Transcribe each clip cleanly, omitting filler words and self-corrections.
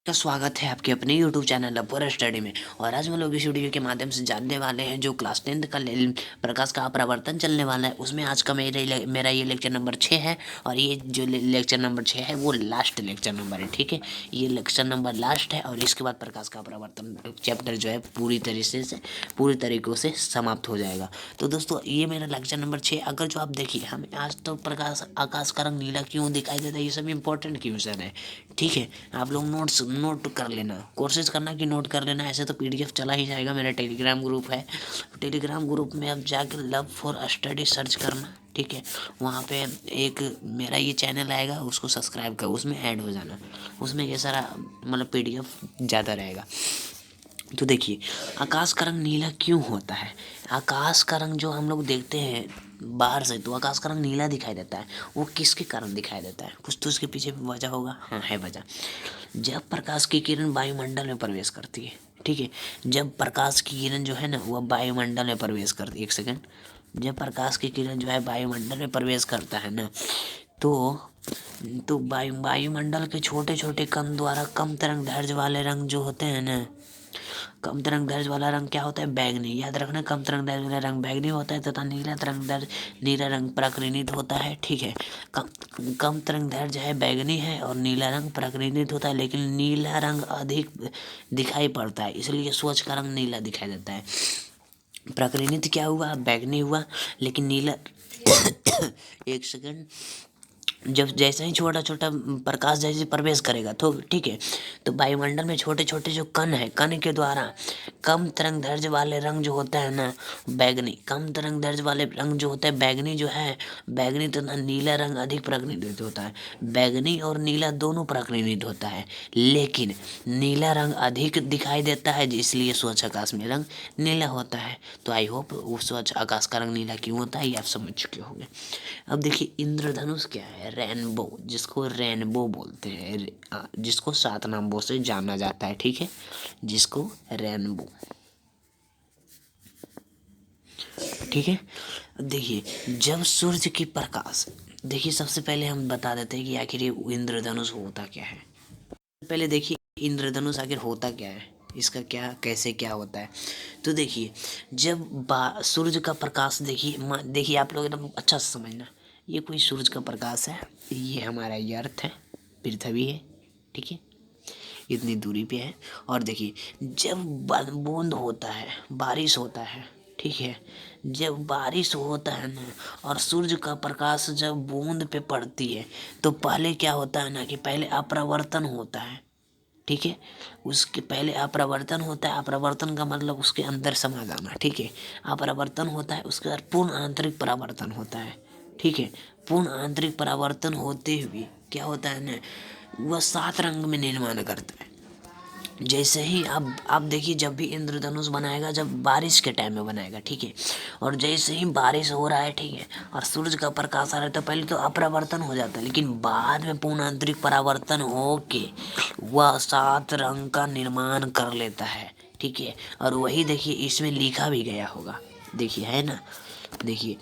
का स्वागत है आपके अपने YouTube चैनल अपर स्टडी में। और आज हम लोग इस वीडियो के माध्यम से जानने वाले हैं जो क्लास 10th का प्रकाश का अपरावर्तन चलने वाला है उसमें आज का मेरा ये लेक्चर नंबर 6 है। और ये जो लेक्चर नंबर 6 है वो लास्ट लेक्चर नंबर है, ठीक है। ये लेक्चर नंबर लास्ट है और इसके बाद प्रकाश का अपरावर्तन चैप्टर जो है पूरी तरीक़ों से समाप्त हो जाएगा। तो दोस्तों ये मेरा लेक्चर नंबर 6। अगर जो आप देखिए हमें आज तो आकाश का रंग नीला क्यों दिखाई देता है, ये सब इंपॉर्टेंट क्वेश्चन है, ठीक है। आप लोग नोट कर लेना, कोशिश करना कि नोट कर लेना। ऐसे तो PDF चला ही जाएगा। मेरा टेलीग्राम ग्रुप है, टेलीग्राम ग्रुप में आप जाकर लव फॉर स्टडी सर्च करना, ठीक है। वहाँ पे एक मेरा ये चैनल आएगा, उसको सब्सक्राइब कर, उसमें ऐड हो जाना। उसमें ये सारा मतलब PDF ज़्यादा रहेगा। तो देखिए आकाश का रंग नीला क्यों होता है। आकाश का रंग जो हम लोग देखते हैं बाहर से, तो आकाश का रंग नीला दिखाई देता है। वो किसके कारण दिखाई देता है, कुछ तो उसके पीछे वजह होगा। हाँ है वजह। जब प्रकाश की किरण वायुमंडल में प्रवेश करती है, ठीक है। जब प्रकाश की किरण जो है ना वह वायुमंडल में प्रवेश करती है, एक सेकेंड। जब प्रकाश की किरण जो है वायुमंडल में प्रवेश करता है ना, तो वायुमंडल के छोटे छोटे कण द्वारा कम तरंग दैर्ध्य वाले रंग जो होते हैं ना, कम तरंग दैर्ध्य वाला रंग क्या होता है, बैंगनी। याद रखना, कम तरंग दैर्ध्य वाला रंग बैंगनी होता है तथा नीला रंग प्राकृतिक होता है, ठीक है। कम तरंग दैर्ध्य है बैंगनी है और नीला रंग प्राकृतिक होता है, लेकिन नीला रंग अधिक दिखाई पड़ता है, इसलिए स्वच्छ का रंग नीला दिखाई देता है। प्राकृतिक क्या हुआ, बैंगनी हुआ, लेकिन नीला एक सेकंड। जब जैसे ही छोटा छोटा प्रकाश जैसे प्रवेश करेगा तो ठीक है, तो वायुमंडल में छोटे छोटे जो कण है, कण के द्वारा कम तरंग दैर्ध्य वाले रंग जो होता है ना बैगनी, कम तरंग दैर्ध्य वाले रंग जो होता है बैगनी जो है, बैगनी तथा नीला रंग अधिक प्राकृतिक होता है। बैगनी और नीला दोनों प्राकृतिक होता है, लेकिन नीला रंग अधिक दिखाई देता है, इसलिए स्वच्छ आकाश में रंग नीला होता है। तो आई होप वो स्वच्छ आकाश का रंग नीला क्यों होता है ये आप समझ चुके होंगे। अब देखिए इंद्रधनुष क्या है, रेनबो, जिसको रेनबो बोलते हैं, जिसको 7 नामों से जाना जाता है, ठीक है, जिसको रेनबो, ठीक है। देखिए जब सूर्य की प्रकाश, देखिए सबसे पहले हम बता देते हैं कि आखिर ये इंद्रधनुष होता क्या है। पहले देखिए इंद्रधनुष आखिर होता क्या है, इसका क्या कैसे क्या होता है। तो देखिए जब सूर्य का प्रकाश, देखिए आप लोग एकदम अच्छा से समझना, ये कोई सूरज का प्रकाश है, ये हमारा ये अर्थ है, पृथ्वी है, ठीक है, इतनी दूरी पे है। और देखिए जब बूंद होता है, बारिश होता है, ठीक है, जब बारिश होता है ना और सूर्य का प्रकाश जब बूंद पे पड़ती है, तो पहले क्या होता है ना कि पहले अपरावर्तन होता है, ठीक है। उसके पहले अपरावर्तन होता है, अपरावर्तन का मतलब उसके अंदर समा जाना, ठीक है। अपरावर्तन होता है, उसके बाद पूर्ण आंतरिक परावर्तन होता है, ठीक है। पूर्ण आंतरिक परावर्तन होते हुए क्या होता है ना, वह 7 रंग में निर्माण करता है। जैसे ही आप देखिए जब भी इंद्रधनुष बनाएगा जब बारिश के टाइम में बनाएगा, ठीक है। और जैसे ही बारिश हो रहा है, ठीक है, और सूर्य का प्रकाश आ रहा है, तो पहले तो अपरावर्तन हो जाता है, लेकिन बाद में पूर्ण आंतरिक परावर्तन हो के वह 7 रंग का निर्माण कर लेता है, ठीक है। और वही देखिए इसमें लिखा भी गया होगा, देखिए है ना। देखिए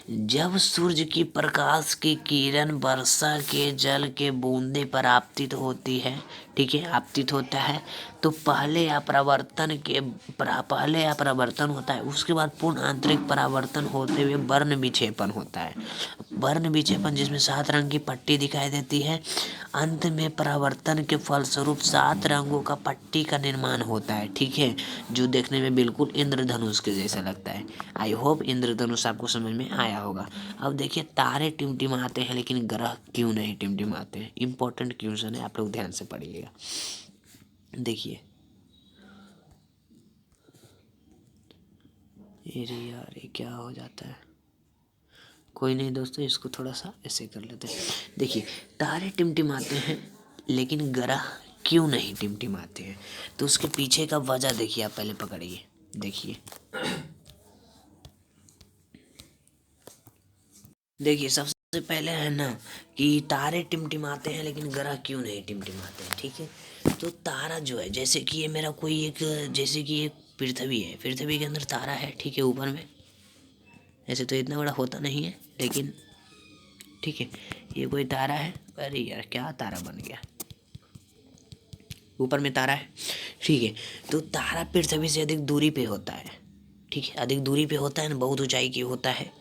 जब सूर्य की प्रकाश की किरण वर्षा के जल के बूंदे पर आपतित होती है, ठीक है, आपतित होता है, तो पहले अपरावर्तन होता है, उसके बाद पूर्ण आंतरिक परावर्तन होते हुए वर्ण विक्षेपण होता है। वर्ण विक्षेपण जिसमें 7 रंग की पट्टी दिखाई देती है। अंत में परावर्तन के फलस्वरूप 7 रंगों का पट्टी का निर्माण होता है, ठीक है, जो देखने में बिल्कुल इंद्रधनुष के जैसा लगता है। आई होप इंद्रधनुष आपको समझ में आया होगा। अब देखिए तारे टिमटिमाते हैं लेकिन ग्रह क्यों नहीं टिमटिमाते हैं, इंपॉर्टेंट क्वेश्चन है, आप लोग ध्यान से पढ़िएगा। देखिए अरे यार ये क्या हो जाता है, कोई नहीं दोस्तों, इसको थोड़ा सा ऐसे कर लेते हैं। देखिए तारे टिमटिमाते हैं लेकिन ग्रह क्यों नहीं टिमटिमाते हैं, तो उसके पीछे का वजह देखिए, आप पहले पकड़िए। देखिए सबसे पहले है ना कि तारे टिमटिमाते हैं लेकिन ग्रह क्यों नहीं टिमटिमाते हैं, ठीक है। तो तारा जो है, जैसे कि ये मेरा कोई एक, जैसे कि एक पृथ्वी है, पृथ्वी के अंदर तारा है, ठीक है, ऊपर में, ऐसे तो इतना बड़ा होता नहीं है लेकिन ठीक है, ये कोई तारा है। अरे यार क्या तारा बन गया, ऊपर में तारा है, ठीक है। तो तारा पृथ्वी से अधिक दूरी पे होता है, ठीक है, अधिक दूरी पे होता है ना, बहुत ऊंचाई की होता है,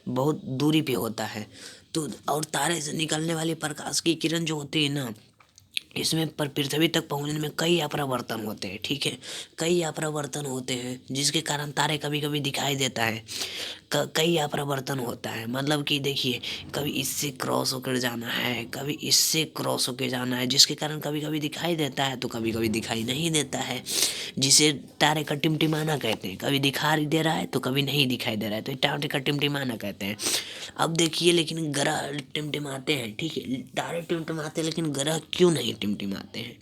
बहुत दूरी पे होता है। तो और तारे से निकलने वाली प्रकाश की किरण जो होती है ना, इसमें पर पृथ्वी तक पहुंचने में कई अपरावर्तन होते हैं, ठीक है, कई अपरावर्तन होते हैं, जिसके कारण तारे कभी कभी दिखाई देता है। कई अपरावर्तन होता है, मतलब कि देखिए, कभी इससे क्रॉस होकर जाना है, कभी इससे क्रॉस होकर जाना है, जिसके कारण कभी कभी दिखाई देता है तो कभी कभी दिखाई नहीं देता है, जिसे तारे का टिमटिमाना कहते हैं। कभी दिखाई दे रहा है तो कभी नहीं दिखाई दे रहा है, तो तारे का टिमटिमाना कहते हैं। अब देखिए, लेकिन ग्रह टिमटिमाते हैं, ठीक है, तारे टिमटिमाते हैं, लेकिन ग्रह क्यों नहीं टिमटिमाते हैं?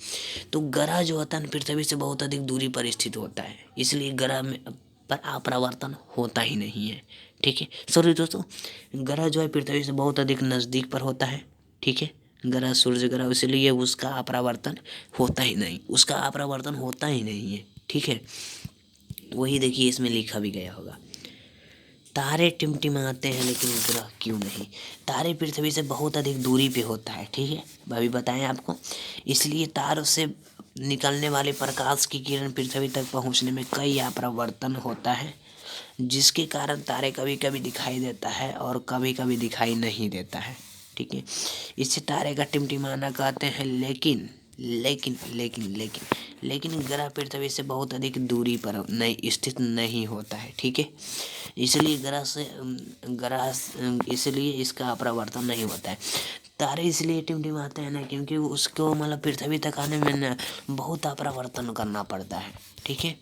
तो ग्रह जो होता है ना, पृथ्वी से बहुत अधिक दूरी पर स्थित होता है, इसलिए ग्रह में पर अपरावर्तन होता ही नहीं है, ठीक है। सॉरी दोस्तों, ग्रह जो है पृथ्वी से बहुत अधिक नज़दीक पर होता है, ठीक है, ग्रह सूर्य ग्रह, इसलिए उसका अपरावर्तन होता ही नहीं, उसका अपरावर्तन होता ही नहीं है, ठीक है। वही देखिए, इसमें लिखा भी गया होगा, तारे टिमटिमाते हैं लेकिन ग्रह क्यों नहीं? तारे पृथ्वी से बहुत अधिक दूरी पे होता है, ठीक है, अभी बताएं आपको। इसलिए तारों से निकलने वाले प्रकाश की किरण पृथ्वी तक पहुंचने में कई अपरावर्तन होता है, जिसके कारण तारे कभी कभी दिखाई देता है और कभी कभी दिखाई नहीं देता है, ठीक है। इसे तारे का टिमटिमाना कहते हैं, लेकिन लेकिन लेकिन लेकिन लेकिन ग्रह पृथ्वी से बहुत अधिक दूरी पर नहीं स्थित नहीं होता है, ठीक है। इसलिए इसलिए इसका अपरावर्तन नहीं होता है। तारे इसलिए टिमटिमाते हैं ना, क्योंकि उसको मतलब पृथ्वी तक आने में ना बहुत अपरावर्तन करना पड़ता है, ठीक है,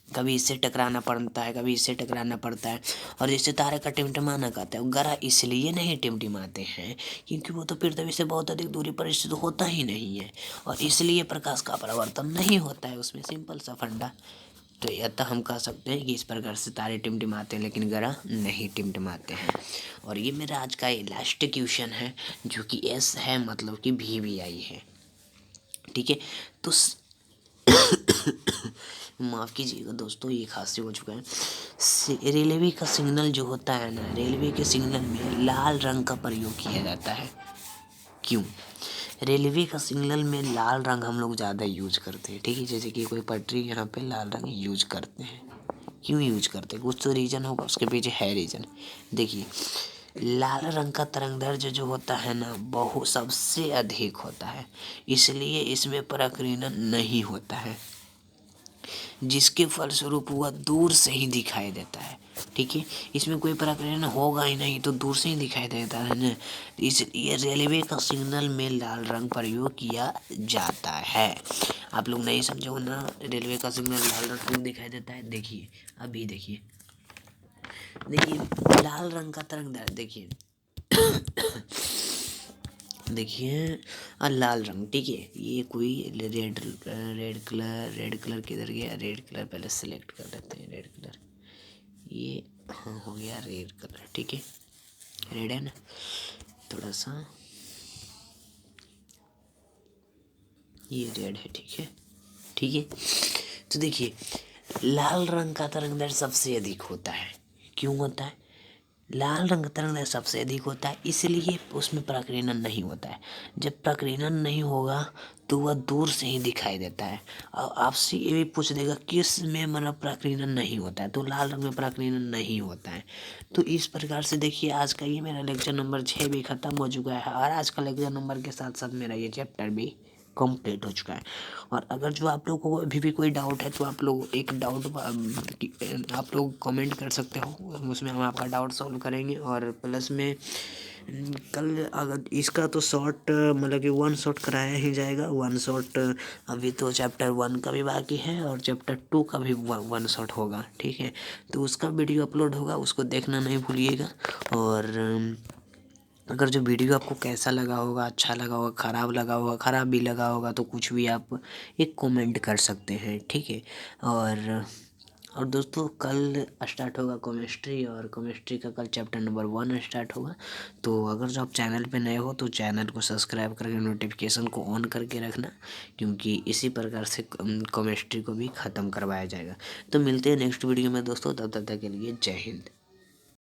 कभी इससे टकराना पड़ता है, कभी इससे टकराना पड़ता है, और जिससे तारे का टिमटिमाना कहते हैं। ग्रह इसलिए नहीं टिमटिमाते हैं क्योंकि वो तो पृथ्वी से बहुत अधिक दूरी पर स्थित होता ही नहीं है, और इसलिए प्रकाश का परावर्तन नहीं होता है उसमें, सिंपल सा फंडा। तो अतः हम कह सकते हैं कि इस प्रकार से तारे टिमटिमाते हैं लेकिन ग्रह नहीं टिमटिमाते हैं। और ये मेरा आज का लास्ट क्वेश्चन है, जो कि एस है, मतलब कि VVI है, ठीक है। तो माफ़ कीजिएगा दोस्तों, ये खांसी हो चुका है। रेलवे का सिग्नल जो होता है ना, रेलवे के सिग्नल में लाल रंग का प्रयोग किया जाता है, क्यों? रेलवे का सिग्नल में लाल रंग हम लोग ज़्यादा यूज करते हैं, ठीक है, जैसे कि कोई पटरी, यहाँ पे लाल रंग यूज करते हैं। क्यों यूज करते हैं? कुछ तो रीज़न होगा, उसके पीछे है रीज़न। देखिए, लाल रंग का तरंगदैर्घ्य जो होता है ना, बहुत सबसे अधिक होता है, इसलिए इसमें पराकर्षण नहीं होता है, जिसके फलस्वरूप वह दूर से ही दिखाई देता है, ठीक है। इसमें कोई पराकर्षण होगा ही नहीं, तो दूर से ही दिखाई देता है ना, इसलिए रेलवे का सिग्नल में लाल रंग प्रयोग किया जाता है। आप लोग नहीं समझे हो ना, रेलवे का सिग्नल लाल रंग क्यों दिखाई देता है? देखिए, अभी देखिए, देखिए लाल रंग का तरंगदैर्घ्य देखिए, देखिए लाल रंग, ठीक है, ये कोई रेड कलर किधर गया? रेड कलर पहले सेलेक्ट कर लेते हैं, रेड कलर, ये हाँ हो गया रेड कलर, ठीक है, रेड है ना, थोड़ा सा ये रेड है, ठीक है, ठीक है। तो देखिए, लाल रंग का तरंगदैर्घ्य सबसे अधिक होता है, क्यों होता है? लाल रंग का तरंगदैर्घ्य सबसे अधिक होता है, इसलिए उसमें प्रकीर्णन नहीं होता है। जब प्रकीर्णन नहीं होगा तो वह दूर से ही दिखाई देता है। और आपसे ये भी पूछ देगा किस में मतलब प्रकीर्णन नहीं होता है, तो लाल रंग में प्रकीर्णन नहीं होता है। तो इस प्रकार से देखिए, आज का ये मेरा लेक्चर नंबर 6 भी ख़त्म हो चुका है, और आज का लेक्चर नंबर के साथ साथ मेरा ये चैप्टर भी कंप्लीट हो चुका है। और अगर जो आप लोगों को अभी भी कोई डाउट है, तो आप लोग एक डाउट आप लोग कमेंट कर सकते हो, उसमें हम आपका डाउट सॉल्व करेंगे। और प्लस में कल अगर इसका तो शॉर्ट मतलब कि 1 शॉट कराया ही जाएगा, 1 शॉट। अभी तो चैप्टर 1 का भी बाकी है, और चैप्टर 2 का भी 1 शॉट होगा, ठीक है। तो उसका वीडियो अपलोड होगा, उसको देखना नहीं भूलिएगा। और अगर जो वीडियो आपको कैसा लगा होगा, अच्छा लगा होगा, ख़राब लगा होगा, ख़राब भी लगा होगा, तो कुछ भी आप एक कमेंट कर सकते हैं, ठीक है। और दोस्तों, कल स्टार्ट होगा केमिस्ट्री, और केमिस्ट्री का कल चैप्टर नंबर 1 स्टार्ट होगा। तो अगर जो आप चैनल पे नए हो तो चैनल को सब्सक्राइब करके नोटिफिकेशन को ऑन करके रखना, क्योंकि इसी प्रकार से केमिस्ट्री को भी ख़त्म करवाया जाएगा। तो मिलते हैं नेक्स्ट वीडियो में दोस्तों, तब तक के लिए जय हिंद।